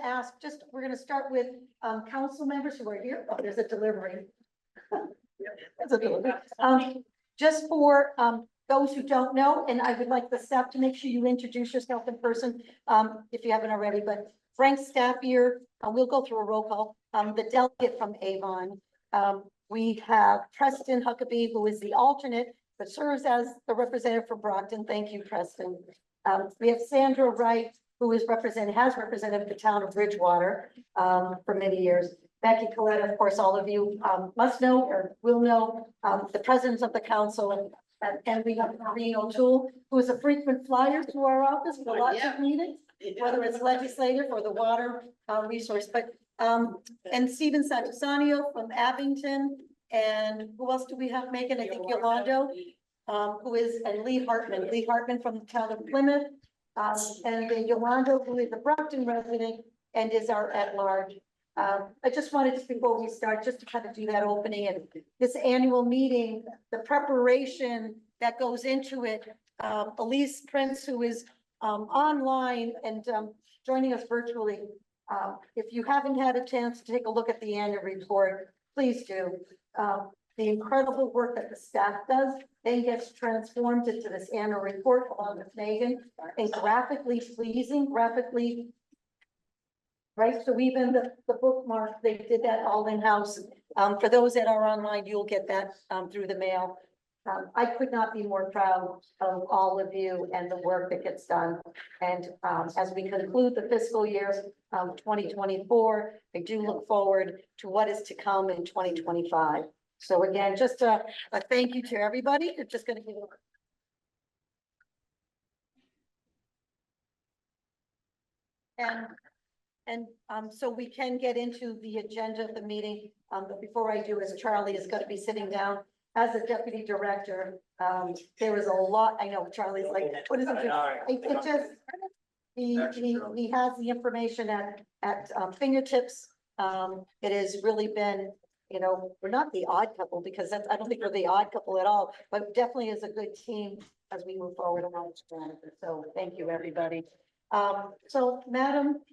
ask, we're going to start with council members who are here. Oh, there's a delivery. That's a delivery. Just for those who don't know, and I would like the staff to make sure you introduce yourself in person if you haven't already, but Frank Staffier, we'll go through a roll call, the delegate from Avon. We have Preston Huckabee, who is the alternate, but serves as the representative for Brockton. Thank you, Preston. We have Sandra Wright, who has represented the town of Bridgewater for many years. Becky Coletta, of course, all of you must know or will know the presidents of the council. And we have Maureen O'Toole, who is a frequent flyer to our office for lots of meetings, whether it's legislative or the water resource. But and Stephen Santosanio from Abington. And who else do we have, Megan? I think Yolando, and Lee Hartman from the town of Plymouth. And then Yolando, who is a Brockton resident and is our at-large. I just wanted to, before we start, just to kind of do that opening and this annual meeting, the preparation that goes into it. Elise Prince, who is online and joining us virtually. If you haven't had a chance to take a look at the annual report, please do. The incredible work that the staff does then gets transformed into this annual report along with Megan, and graphically pleasing, right? So even the bookmark, they did that all in-house. For those that are online, you'll get that through the mail. I could not be more proud of all of you and the work that gets done. And as we conclude the fiscal year 2024, I do look forward to what is to come in 2025. So again, just a thank you to everybody. You're just going to give so we can get into the agenda of the meeting. But before I do, as Charlie is going to be sitting down as a deputy director, there was a lot. I know Charlie's like, what is it? It just he has the information at fingertips. It has really been, you know, we're not the odd couple because I don't think we're the odd couple at all, but definitely is a good team as we move forward along. So thank you, everybody. So Madam,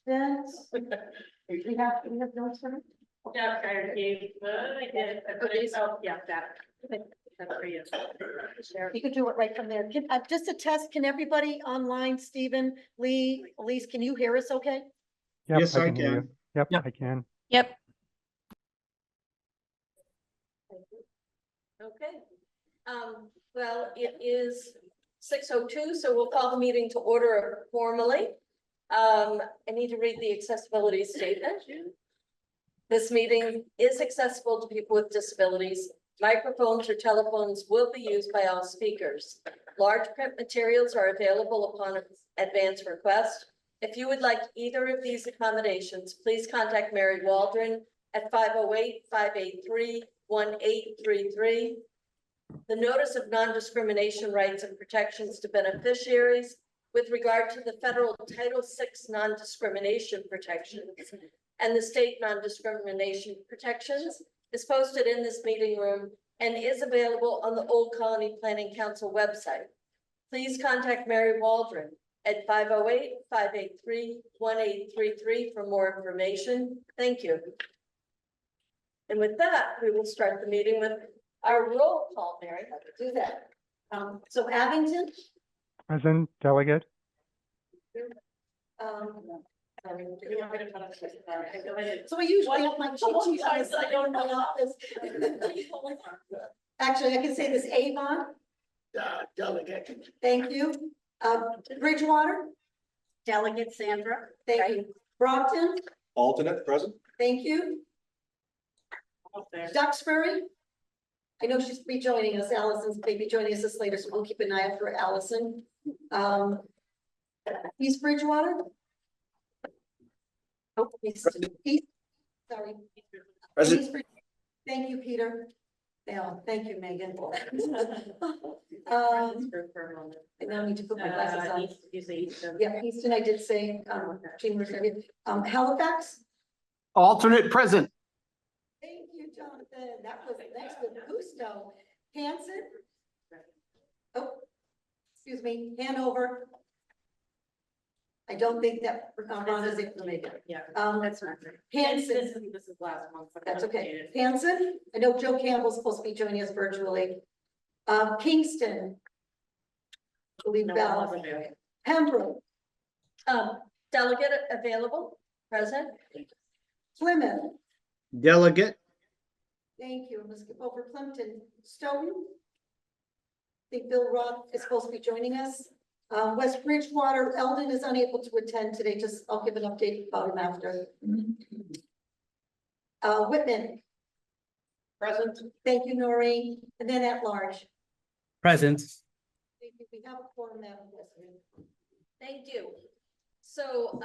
then we have notes for it? Yeah, I did. Oh, yeah, that. That's for you. You could do it right from there. Just a test, can everybody online, Stephen, Lee, Elise, can you hear us okay? Yep, Yes, I can. hear you. Yep, I can. Yep. Okay. Well, it is 6:02, so we'll call the meeting to order formally. I need to read the accessibility statement. This meeting is accessible to people with disabilities. Microphones or telephones will be used by all speakers. Large print materials are available upon advance request. If you would like either of these accommodations, please contact Mary Waldron at 508-583-1833. The notice of non-discrimination rights and protections to beneficiaries with regard to the federal Title VI non-discrimination protections and the state non-discrimination protections is posted in this meeting room and is available on the Old Colony Planning Council website. Please contact Mary Waldron at 508-583-1833 for more information. Thank you. And with that, we will start the meeting with our roll call, Mary. How to do that? So Abington. Present, delegate. So I usually have my cheat sheet on the side of my office. Actually, I can say this, Avon. Delegate. Thank you. Bridgewater. Delegate Sandra. Thank you. Brockton. Alternate present. Thank you. Duxbury. I know she's rejoining us. Allison's maybe joining us this later, so we'll keep an eye out for Allison. East Bridgewater. Oh, East, sorry. Present. East Thank you, Peter. Yeah, thank you, Megan. I now need to put my glasses on. Yeah, Easton, I did say, Halifax. Alternate present. Thank you, Jonathan. That was next with Gusto. Hanson. Oh, excuse me, Hanover. I don't think that Ron is able to make it. Yeah, That's not great. Hanson, This is last month. so that's okay. updated. Hanson, I know Joe Campbell's supposed to be joining us virtually. Kingston. I believe No, Val. I wasn't there. Pembroke, Delegate available, present. Plymouth, Delegate. thank you, let's skip over Plimpton, Stoughton. I think Bill Roth is supposed to be joining us. West Bridgewater, Eldon is unable to attend today, just, I'll give an update about him after. Whitman, Present. thank you, Noreen, and then at large. Present. Thank you. We have a quorum, Madam President. Thank you. So,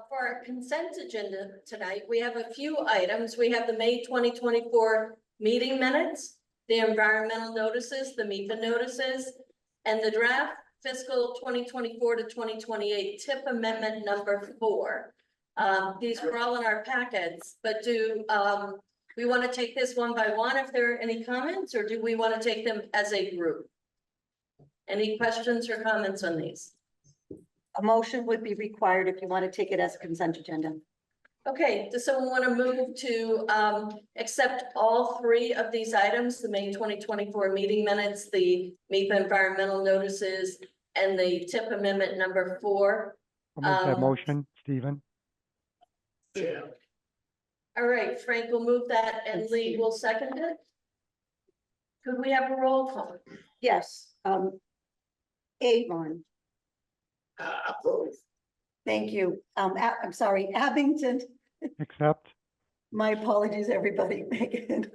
for our consent agenda tonight, we have a few items. We have the May 2024 meeting minutes, the environmental notices, the MIPA notices, and the draft fiscal 2024 to 2028 tip amendment number 4. These were all in our packets, but do, we want to take this one by one if there are any comments, or do we want to take them as a group? Any questions or comments on these? A motion would be required if you want to take it as a consent agenda. Okay, does someone want to move to accept all 3 of these items, the May 2024 meeting minutes, the MIPA environmental notices, and the tip amendment number 4? I'll make that Um, motion, Stephen. Yeah. All right, Frank will move that and Lee will second it. Could we have a roll call? Yes, Avon, Approve. thank you. I'm sorry, Abington, Accept. my apologies, everybody. Megan.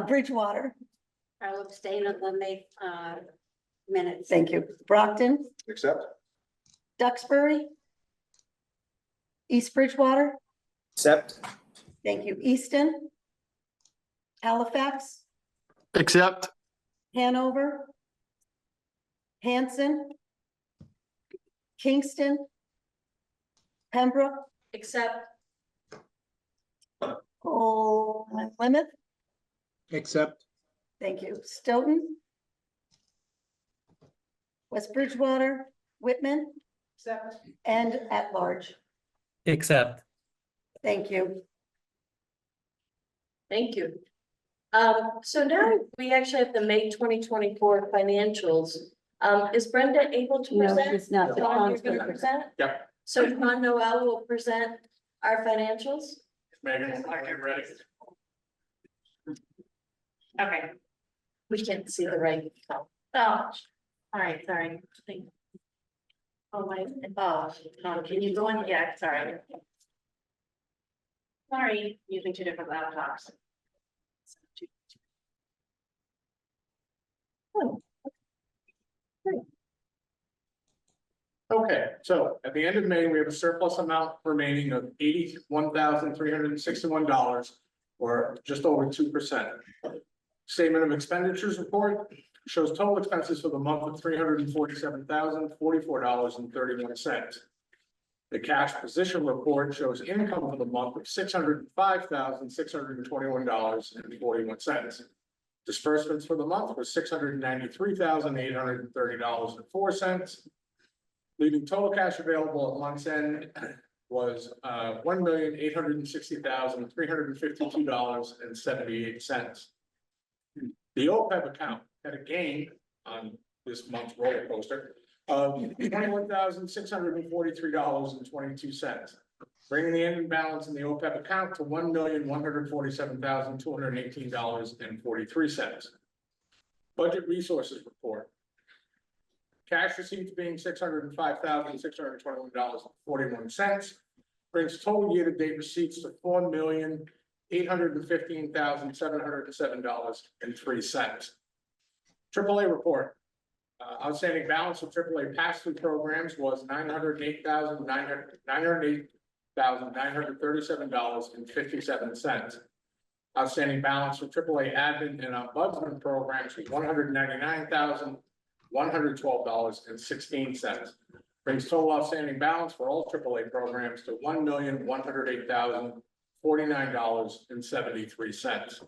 Bridgewater, I'll abstain on the May, minutes. thank you. Brockton, Accept. Duxbury, East Bridgewater, Accept. thank you. Easton, Halifax, Accept. Hanover, Hanson, Kingston, Pembroke, Except, Plymouth, Accept. thank you. Stoughton, West Bridgewater, Whitman, Accept. and at large. Accept. Thank you. thank you. So now we actually have the May 2024 financials. Is Brenda able to No, present? she's not. Dawn, you're gonna present? Yep. So Dawn Noel will present our financials. Megan, I get ready. Okay. We can't see the right. Oh, all right, sorry. Oh, my, no, can you go in? Yeah, sorry. Sorry, using 2 different laptops. Okay, so at the end of May, we have a surplus amount remaining of $81,361, or just over 2%. Statement of expenditures report shows total expenses for the month of $347,044.31. The cash position report shows income for the month of $605,621.41. Disbursements for the month was $693,830.04. Leaving total cash available at month's end was $1,860,352.78. The OPEB account had a gain on this month's roller coaster of $21,643.22, bringing the ending balance in the OPEB account to $1,147,218.43. Budget resources report. Cash receipts being $605,621.41, brings total year-to-date receipts to $4,815,707.03. AAA report. Outstanding balance of AAA pass-through programs was $908,937.57. Outstanding balance for AAA admin and ombudsman programs was $199,112.16. Brings total outstanding balance for all AAA programs to $1,108,049.73.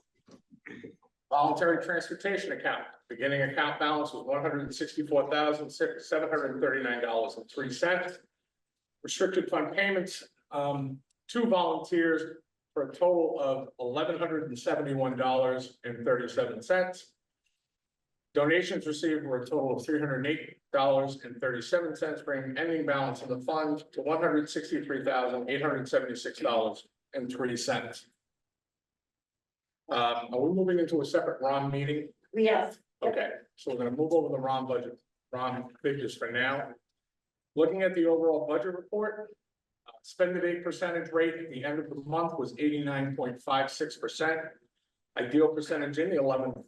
Voluntary transportation account, beginning account balance was $164,739.03. Restricted fund payments, to volunteers for a total of $1,171.37. Donations received were a total of $308.37, bringing ending balance in the fund to $163,876.03. Are we moving into a separate ROM meeting? Yes. Okay, so we're gonna move over the ROM budget, ROM figures for now. Looking at the overall budget report, spend the day percentage rate at the end of the month was 89.56%. Ideal percentage in the 11th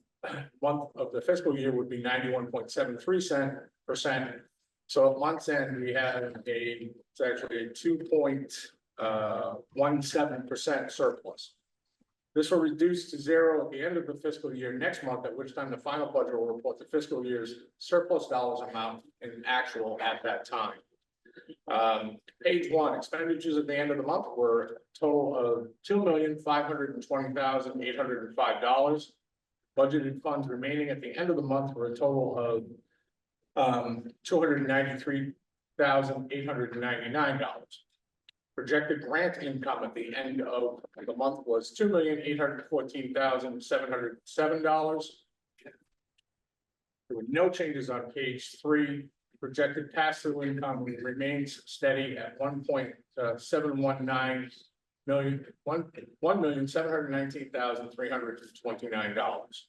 month of the fiscal year would be 91.73%. So at month's end, we had it's actually a 2.17% surplus. This will reduce to zero at the end of the fiscal year next month, at which time the final budget will report the fiscal year's surplus dollars amount in actual at that time. Page 1, expenditures at the end of the month were a total of $2,520,805. Budgeted funds remaining at the end of the month were a total of $293,899. Projected grant income at the end of the month was $2,814,707. There were no changes on page 3. Projected pass-through income remains steady at $1.719 million, $1,719,329.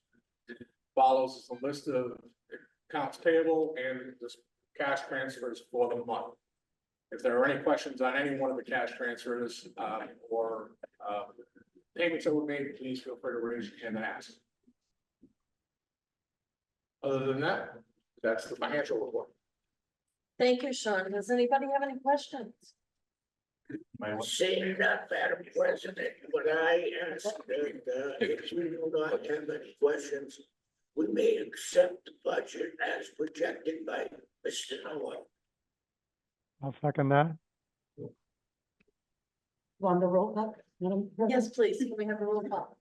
Follows is a list of accounts payable and the cash transfers for the month. If there are any questions on any one of the cash transfers or payments that were made, please feel free to raise your hand and ask. Other than that, that's the financial report. Thank you, Sean. Does anybody have any questions? Seeing that, Madam President, what I ask that if you do not have any questions, we may accept the budget as projected by Mr. Noah. I'll second that. On the roll call? Madam President? Yes, please. Can we have a roll call?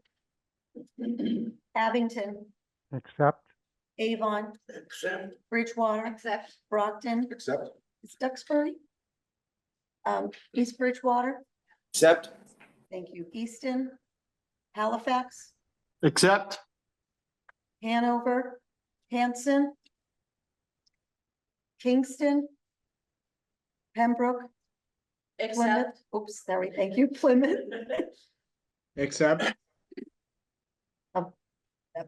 Abington, Accept. Avon, Accept. Bridgewater, Accept. Brockton, Accept. is Duxbury? East Bridgewater, Accept. thank you, Easton, Halifax, Accept. Hanover, Hanson, Kingston, Pembroke, Plymouth, Except, oops, sorry, thank you, Plymouth, Accept.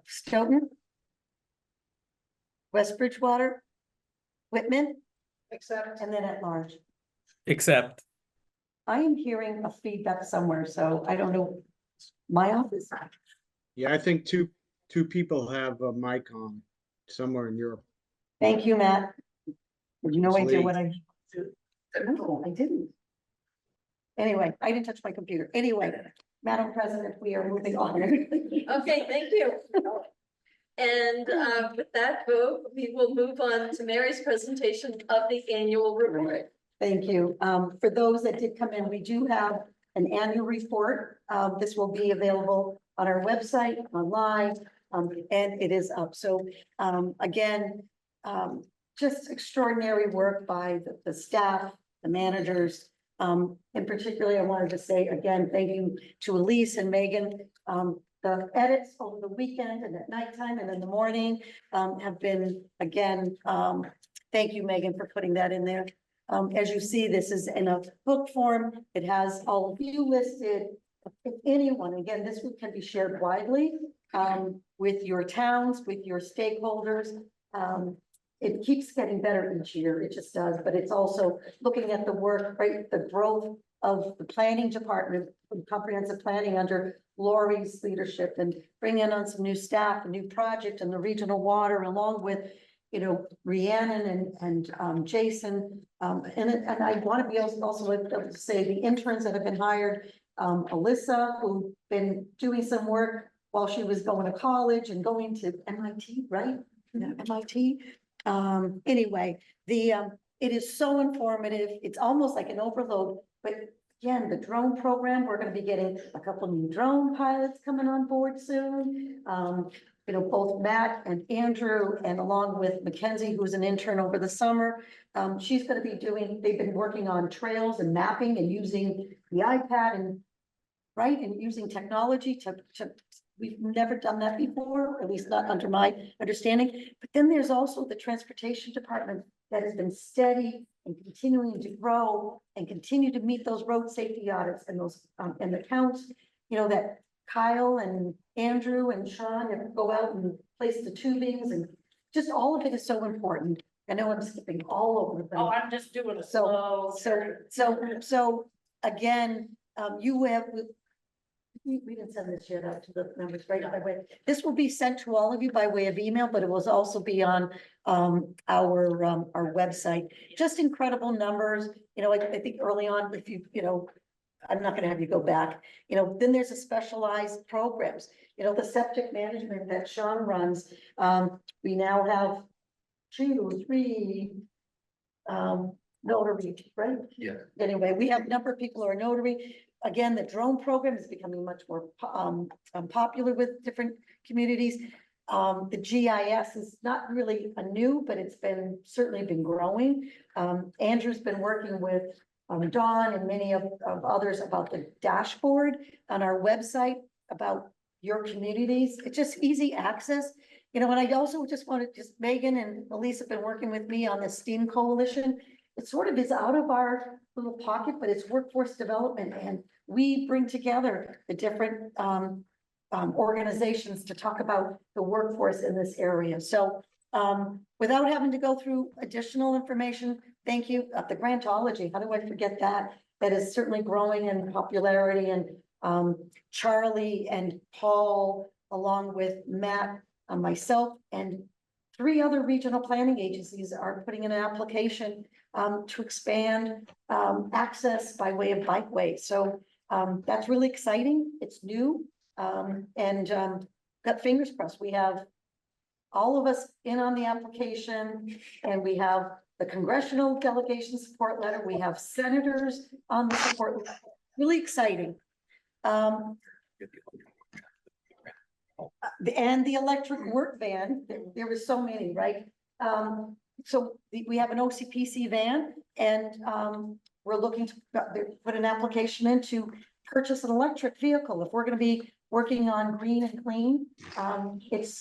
Stoughton, West Bridgewater, Whitman, Accept. and then at large. Accept. I am hearing a feedback somewhere, so I don't know. My office. Yeah, I think two people have a mic on somewhere in Europe. Thank you, Matt. You know, I did Sweet. what I. No, I didn't. Anyway, I didn't touch my computer. Anyway, Madam President, we are moving on. okay, thank you. And with that vote, we will move on to Mary's presentation of the annual report. Thank you. For those that did come in, we do have an annual report. This will be available on our website, online, and it is up. So again, just extraordinary work by the staff, the managers. And particularly, I wanted to say again, thank you to Elise and Megan. The edits over the weekend and at nighttime and in the morning have been, again, thank you, Megan, for putting that in there. As you see, this is in a book form. It has all of you listed. If anyone, again, this can be shared widely with your towns, with your stakeholders. It keeps getting better each year. It just does. But it's also looking at the work, right? The growth of the planning department, comprehensive planning under Lori's leadership, and bringing on some new staff, a new project, and the regional water, along with, you know, Rhiannon and Jason. And I want to be also able to say the interns that have been hired, Alyssa, who's been doing some work while she was going to college and going to MIT, right? Yeah, MIT. Anyway, it is so informative. It's almost like an overload, but again, the drone program, we're gonna be getting a couple new drone pilots coming on board soon. You know, both Matt and Andrew, and along with Mackenzie, who's an intern over the summer. She's gonna be they've been working on trails and mapping and using the iPad and, right, and using technology to, we've never done that before, at least not under my understanding. But then there's also the transportation department that has been steady and continuing to grow and continue to meet those road safety audits and those, and the counts, you know, that Kyle and Andrew and Sean have go out and place the tubings, and just all of it is so important. I know I'm skipping all over them. Oh, I'm just doing a So, slow. so again, you have, we didn't send this yet out to the members, right? By way, this will be sent to all of you by way of email, but it will also be on our website. Just incredible numbers. You know, I think early on, if you know, I'm not gonna have you go back, you know, then there's a specialized programs, you know, the septic management that Sean runs. We now have 2, 3 notary, right? Yeah. Anyway, we have a number of people who are notary. Again, the drone program is becoming much more popular with different communities. The GIS is not really a new, but it's certainly been growing. Andrew's been working with Dawn and many of others about the dashboard on our website about your communities. It's just easy access. You know, and I also just wanted, Megan and Elise have been working with me on the STEAM Coalition. It sort of is out of our little pocket, but it's workforce development, and we bring together the different organizations to talk about the workforce in this area. So without having to go through additional information, thank you. The Grantology, how do I forget that? That is certainly growing in popularity, and Charlie and Paul, along with Matt, myself, and 3 other regional planning agencies are putting in an application to expand access by way of bikeway. So that's really exciting. It's new, and got fingers crossed. We have all of us in on the application, and we have the congressional delegation support letter. We have senators on the support letter. Really exciting. And the electric work van, there were so many, right? So we have an OCPC van, and we're looking to put an application in to purchase an electric vehicle. If we're gonna be working on green and clean,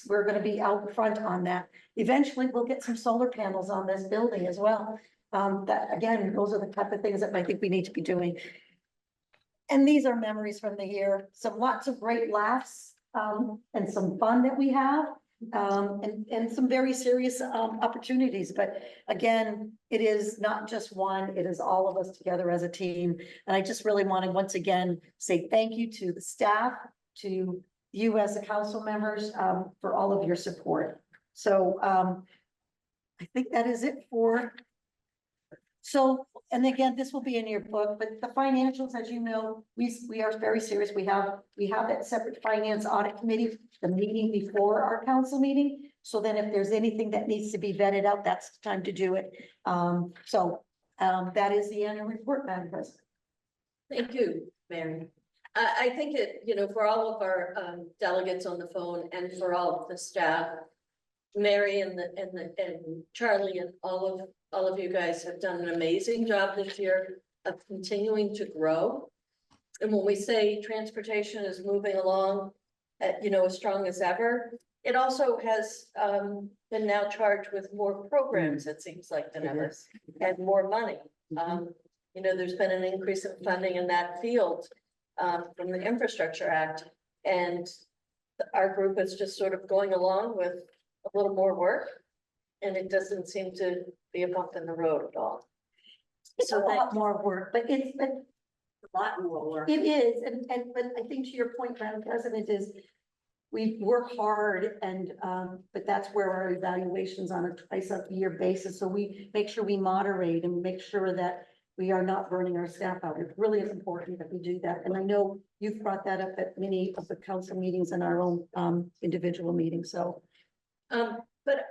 we're gonna be out front on that. Eventually, we'll get some solar panels on this building as well. That, again, those are the type of things that I think we need to be doing. And these are memories from the year, lots of great laughs, and some fun that we have, and some very serious opportunities. But again, it is not just one, it is all of us together as a team. And I just really want to once again say thank you to the staff, to you as the council members, for all of your support. So I think that is it for. So, and again, this will be in your book, but the financials, as you know, we are very serious. We have that separate finance audit committee, the meeting before our council meeting. So then if there's anything that needs to be vetted out, that's the time to do it. That is the annual report, Madam President. Thank you, Mary. I think it, you know, for all of our delegates on the phone and for all of the staff, Mary and Charlie and all of you guys have done an amazing job this year of continuing to grow. And when we say transportation is moving along at, you know, as strong as ever, it also has been now charged with more programs, it seems like, than ever, and more money. You know, there's been an increase in funding in that field from the Infrastructure Act, and our group is just sort of going along with a little more work, and it doesn't seem to be a bump in the road at all. It's a lot more work, but it's a lot more work. It is, but I think to your point, Madam President, is we work hard, and but that's where our evaluations on a twice-a-year basis. So we make sure we moderate and make sure that we are not burning our staff out. It really is important that we do that, and I know you've brought that up at many of the council meetings and our own individual meetings. So.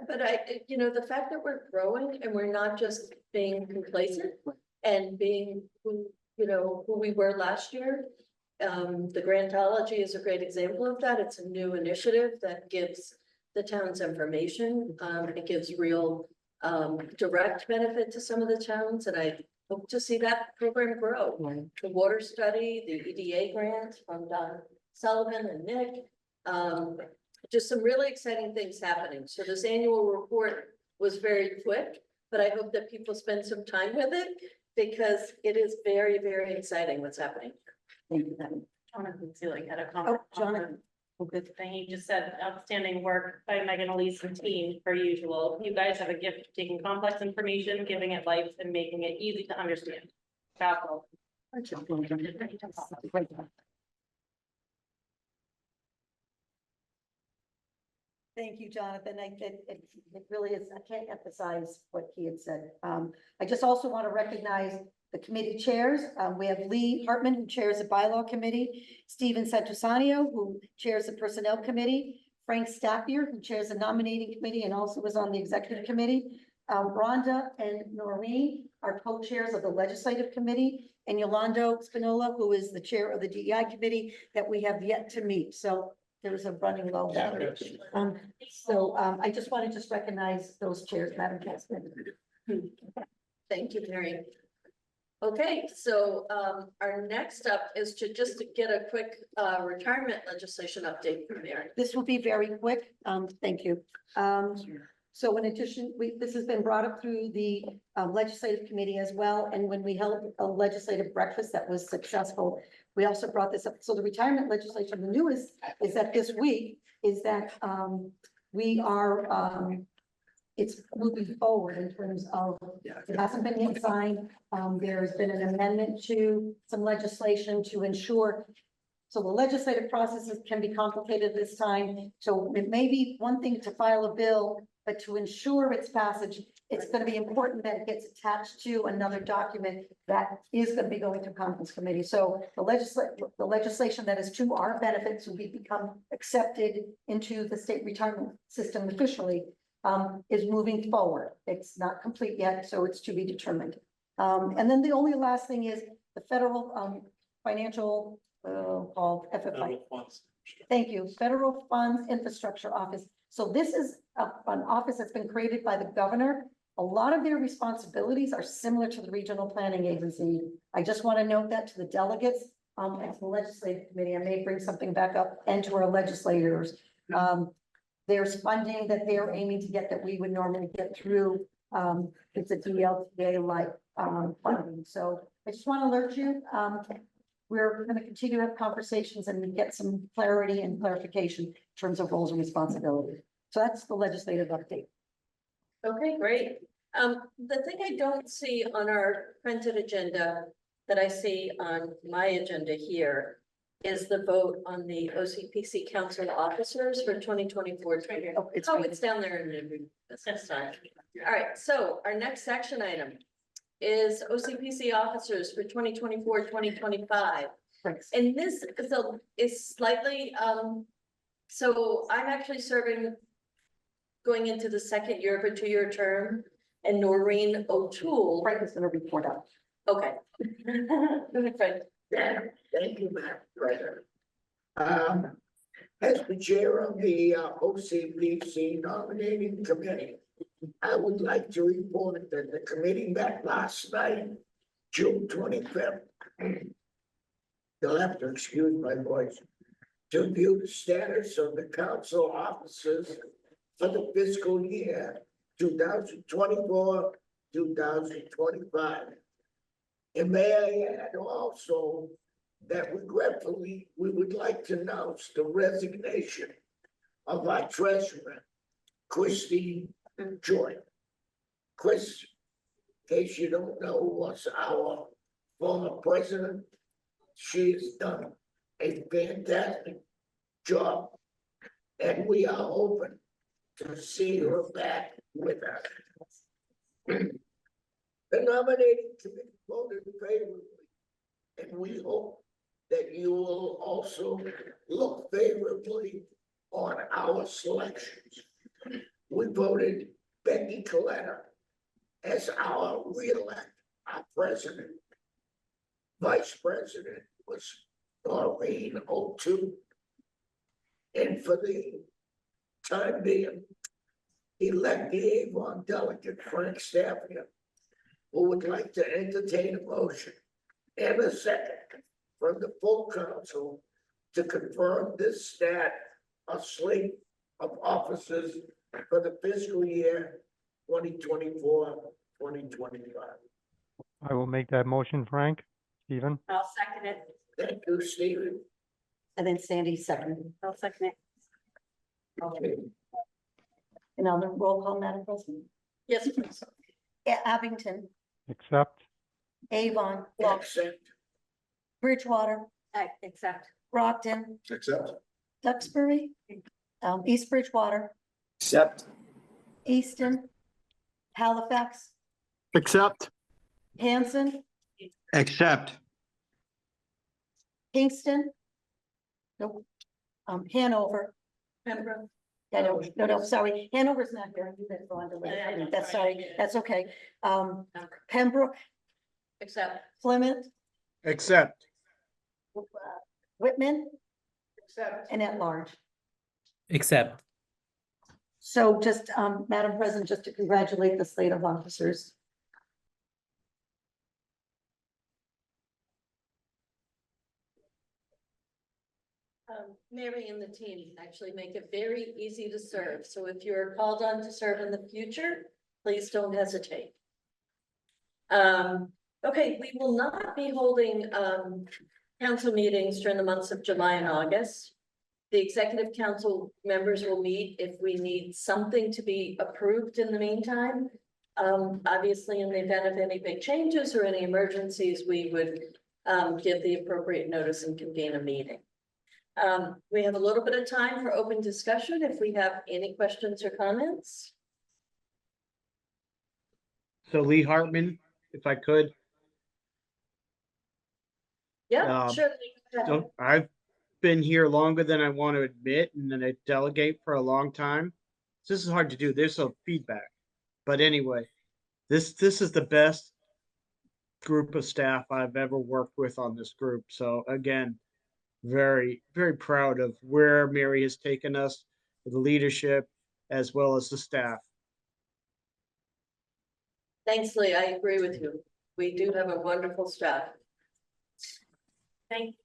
But I, you know, the fact that we're growing and we're not just being complacent and being who who we were last year. The Grantology is a great example of that. It's a new initiative that gives the towns information. It gives real direct benefit to some of the towns, and I hope to see that program grow. The water study, the EDA grant from Don Sullivan and Nick. Just some really exciting things happening. So this annual report was very quick, but I hope that people spend some time with it because it is very, very exciting what's happening. Thank you, Madam. Jonathan Seelig had a comment. Oh, Jonathan. Oh, good thing. He just said outstanding work by Megan, Elise and team per usual. You guys have a gift of taking complex information, giving it life and making it easy to understand. Powerful. Thank you, Jonathan. It really is, I can't emphasize what he had said. I just also want to recognize the committee chairs. We have Lee Hartman, who chairs the bylaw committee, Stephen Santusanio, who chairs the personnel committee, Frank Stappier, who chairs the nominating committee and also was on the executive committee. Rhonda and Noreen are co-chairs of the legislative committee, and Yolando Spinola, who is the chair of the DEI committee that we have yet to meet. So there's a running low. I just want to recognize those chairs, Madam President. Thank you, Mary. Okay, so our next up is to just get a quick retirement legislation update from Mary. This will be very quick. Thank you. So in addition, this has been brought up through the legislative committee as well. And when we held a legislative breakfast that was successful, we also brought this up. So the retirement legislation, the newest is that this week is that we are, it's moving forward in terms of, it hasn't been yet signed. There's been an amendment to some legislation to ensure. So the legislative processes can be complicated this time. So it may be one thing to file a bill, but to ensure its passage, it's going to be important that it gets attached to another document that is going to be going to conference committee. So the legislation that is to our benefits will become accepted into the state retirement system officially is moving forward. It's not complete yet, so it's to be determined. And then the only last thing is the federal financial called FFI. Thank you. Federal Funds Infrastructure Office. So this is an office that's been created by the governor. A lot of their responsibilities are similar to the regional planning agency. I just want to note that to the delegates and to the legislative committee. I may bring something back up and to our legislators. There's funding that they're aiming to get that we would normally get through. It's a DLTA like funding. So I just want to alert you. We're going to continue to have conversations and get some clarity and clarification in terms of roles and responsibilities. So that's the legislative update. Okay, great. The thing I don't see on our printed agenda that I see on my agenda here is the vote on the OCPC council officers for 2024. Oh, It's down there in this time. All right, so our next action item is OCPC officers for 2024-2025. Thanks. And this is slightly, so I'm actually serving, going into the second year of a 2-year term, and Noreen O'Toole. Frank is going to report out. Okay. Go ahead, Frank. Yeah, thank you, Madam President. As the chair of the OCPC nominating committee, I would like to report that the committee met last night, June 25th. You'll have to excuse my voice. To view the status of the council officers for the fiscal year 2024, 2025. And may I add also that regretfully, we would like to announce the resignation of our treasurer, Christine Joy. Chris, in case you don't know, was our former president. She has done a fantastic job, and we are hoping to see her back with us. The nominating committee voted favorably, and we hope that you will also look favorably on our selections. We voted Becky Coletta as our reelect, our president. Vice President was Darlene O2. And for the time being, elect the Avon delegate Frank Stafford, who would like to entertain a motion and a second from the full council to confirm this stat of slate of officers for the fiscal year 2024-2025. I will make that motion, Frank. Stephen? I'll second it. Thank you, Stephen. And then Sandy second. I'll second it. Okay. And now the roll call, Madam President. Yes, please. Abington, Accept. Avon, Accept. Bridgewater, I accept. Brockton, Accept. Duxbury, East Bridgewater, Accept. Easton, Halifax, Accept. Hanson, Accept. Kingston. Nope. Hanover. Pembroke. No, sorry, Hanover's not here. That's on the list. That's sorry, that's okay. Pembroke, Accept. Plymouth, Accept. Whitman, Accept. and at large. Accept. So just, Madam President, just to congratulate the slate of officers. Mary and the team actually make it very easy to serve. So if you're called on to serve in the future, please don't hesitate. Okay, we will not be holding, council meetings during the months of July and August. The executive council members will meet if we need something to be approved in the meantime. Obviously, in the event of any big changes or any emergencies, we would, give the appropriate notice and convene a meeting. We have a little bit of time for open discussion if we have any questions or comments. So Lee Hartman, if I could, Yeah, Um, sure. so I've been here longer than I want to admit, and then I delegate for a long time. So this is hard to do. There's some feedback. But anyway, this is the best group of staff I've ever worked with on this group. So again, very, very proud of where Mary has taken us, the leadership, as well as the staff. Thanks, Lee. I agree with you. We do have a wonderful staff. Thank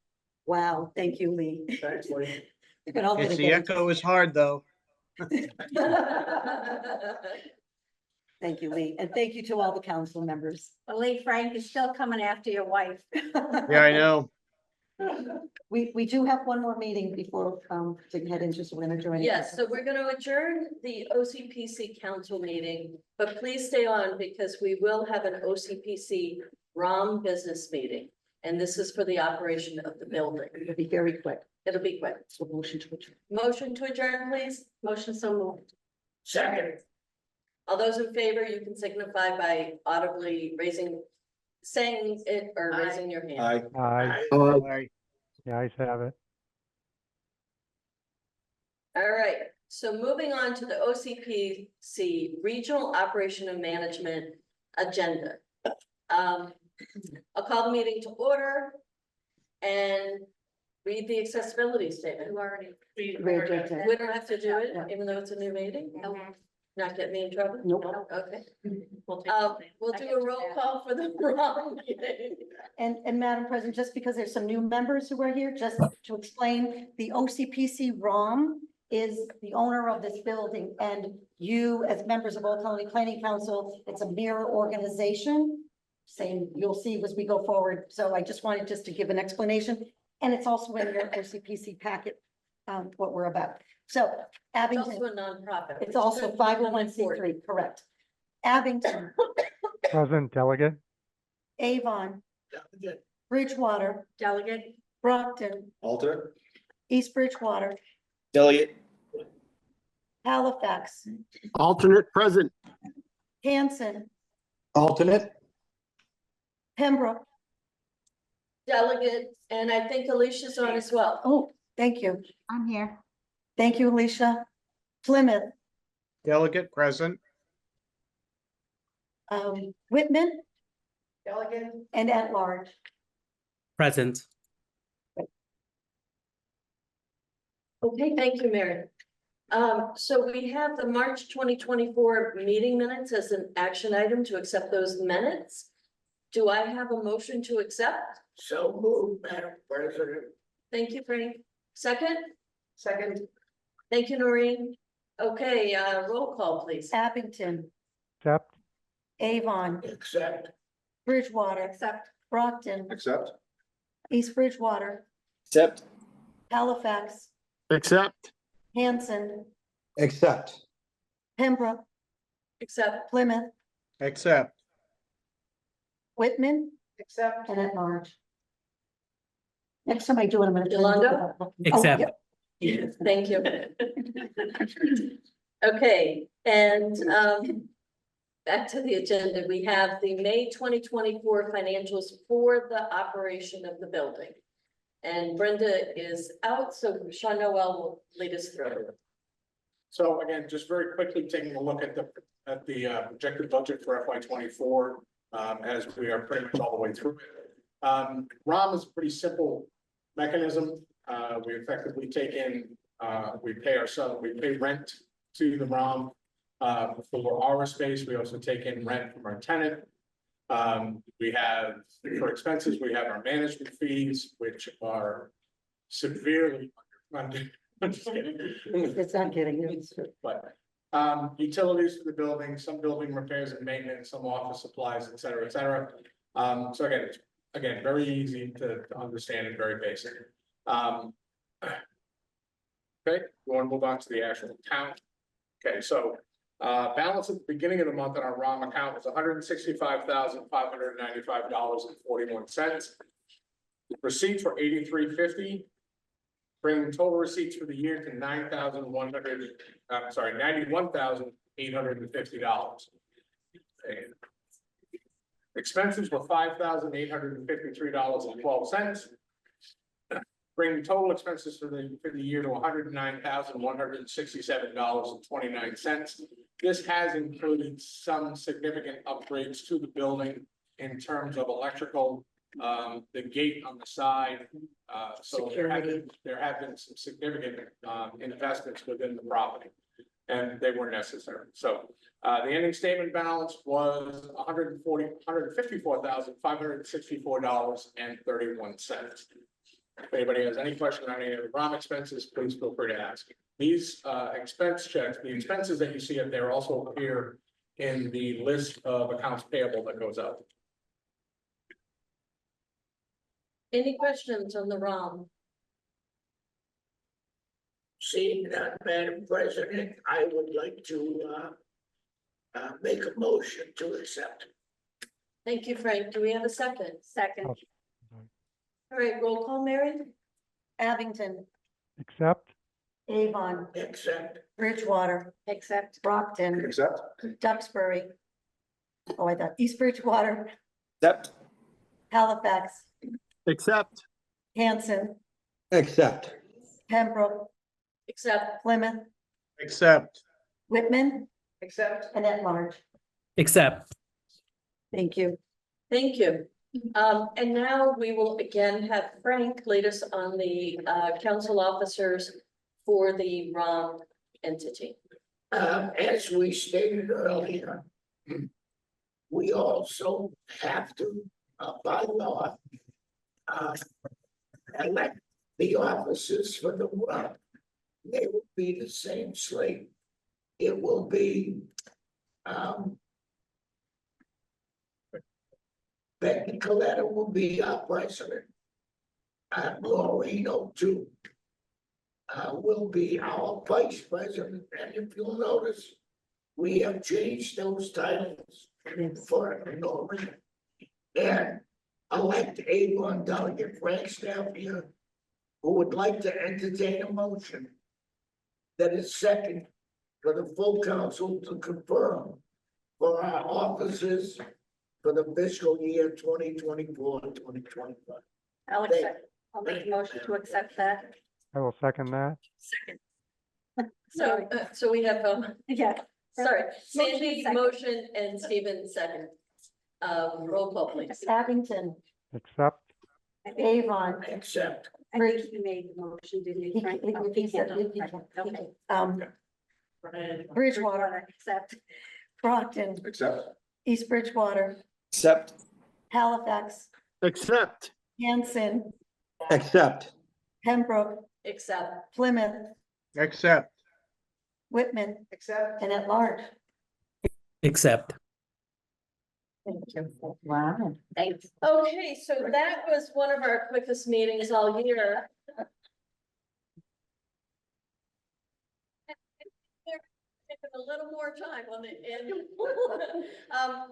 Wow, thank you, Lee. Thanks, Lee. Look at all It's the litigation. echo is hard though. Thank you, Lee, and thank you to all the council members. Well, Lee Frank is still coming after your wife. Yeah, I know. We do have one more meeting before, to head into, so we're gonna join. Yes, so we're gonna adjourn the OCPC council meeting, but please stay on because we will have an OCPC ROM business meeting. And this is for the operation of the building. It'll be very quick. It'll be quick. So motion to adjourn. Motion to adjourn, please. Motion so moved. Second. All those in favor, you can signify by audibly saying it or Aye. raising your hand. Aye. Aye. The ayes have it. All right, so moving on to the OCPC Regional Operation and Management Agenda. I'll call the meeting to order and read the accessibility statement. You already. We don't have to do it, even though it's a new meeting? Not get me in trouble? Nope. Okay. We'll take- We'll do a roll call for the wrong meeting. And Madam President, just because there's some new members who are here, just to explain, the OCPC ROM is the owner of this building, and you, as members of Old Colony Planning Council, it's a mirror organization. Same, you'll see as we go forward, so I just wanted to give an explanation, and it's also in your OCPC packet, what we're about. So It's Abington, also a nonprofit. it's also 501c3, correct. Abington, Present delegate. Avon, Bridgewater, Delegate. Brockton, Alternate. East Bridgewater, Delegate. Halifax, Alternate present. Hanson, Alternate. Pembroke. Delegate, and I think Alicia's on as well. Oh, thank you. I'm here. Thank you, Alicia. Plymouth, Delegate present. Whitman, Delegate. and at large. Present. Okay, thank you, Mary. So we have the March 2024 meeting minutes as an action item to accept those minutes. Do I have a motion to accept? So moved, Madam President. Thank you, Frank. Second? Second. Thank you, Noreen. Okay, roll call, please. Abington, accept, Avon, Accept. Bridgewater. Accept. Brockton, Accept. East Bridgewater, Accept. Halifax, Accept. Hanson, Accept. Pembroke, Accept. Plymouth, Accept. Whitman, Accept. and at large. Next time I do it, I'm gonna. Yolanda? Accept. Thank you. Okay, and back to the agenda, we have the May 2024 financials for the operation of the building. And Brenda is out, so Sean Noel will lead us through. So again, just very quickly taking a look at the projected budget for FY 24, as we are pretty much all the way through it. ROM is a pretty simple mechanism. We effectively take in, we pay rent to the ROM. For our space, we also take in rent from our tenant. We have, for expenses, we have our management fees, which are severely underfunded. I'm just kidding. It's not kidding. It's true. But, utilities for the building, some building repairs and maintenance, some office supplies, et cetera, et cetera. So again, very easy to understand and very basic. Okay, we want to move on to the actual account. Okay, so, balance at the beginning of the month on our ROM account was $165,595.41. Receipts were $83.50. Bringing total receipts for the year to $91,850. Expenses were $5,853.12. Bringing total expenses for the year to $109,167.29. This has included some significant upgrades to the building in terms of electrical, the gate on the side. So there have been some significant investments within the property, and they were necessary. So the ending statement balance was $154,564.31. If anybody has any question on any of the ROM expenses, please feel free to ask. These expense checks, the expenses that you see up there also appear in the list of accounts payable that goes out. Any questions on the ROM? Seeing that, Madam President, I would like to make a motion to accept. Thank you, Frank. Do we have a second? Second. Oh. All right, roll call, Mary? Abington, accept, Avon, Accept. Bridgewater, Accept. Brockton, Accept. Duxbury. Oh, I thought East Bridgewater, Accept. Halifax, Accept. Hanson, Accept. Pembroke, Accept. Plymouth, Accept. Whitman, Accept. and at large. Accept. Thank you. Thank you. And now we will again have Frank lead us on the council officers for the ROM entity. As we stated earlier, we also have to, by law, elect the officers for the ROM. They will be the same slate. It will be Becky Coletta will be our president. Maureen O'Toole will be our vice president, and if you'll notice, we have changed those titles for Norman. And elect Avon Delegate Frank Stafford, who would like to entertain a motion that is second for the full council to confirm for our officers for the fiscal year 2024-2025. I'll accept, I'll make a motion to accept that. I will second that, Second. So we have, Yeah. sorry, Motion Sandy second. motion and Stephen second. Roll call, please. Abington, accept, Avon, Accept. I think you made the motion, didn't you, Frank? Oh, he can't. Okay. Bridgewater, Accept. Brockton, Accept. East Bridgewater, Accept. Halifax, Accept. Hanson, Accept. Pembroke, Except. Plymouth, Accept. Whitman, and at large. Accept. Wow. Thanks. Okay, so that was one of our quickest meetings all year. Taking a little more time on the end.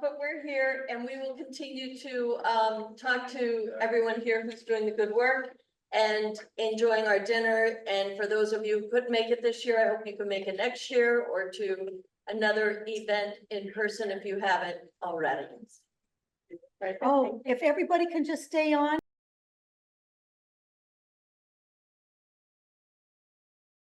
But we're here and we will continue to talk to everyone here who's doing the good work and enjoying our dinner. And for those of you who couldn't make it this year, I hope you can make it next year or to another event in person if you haven't already. Oh, if everybody can just stay on.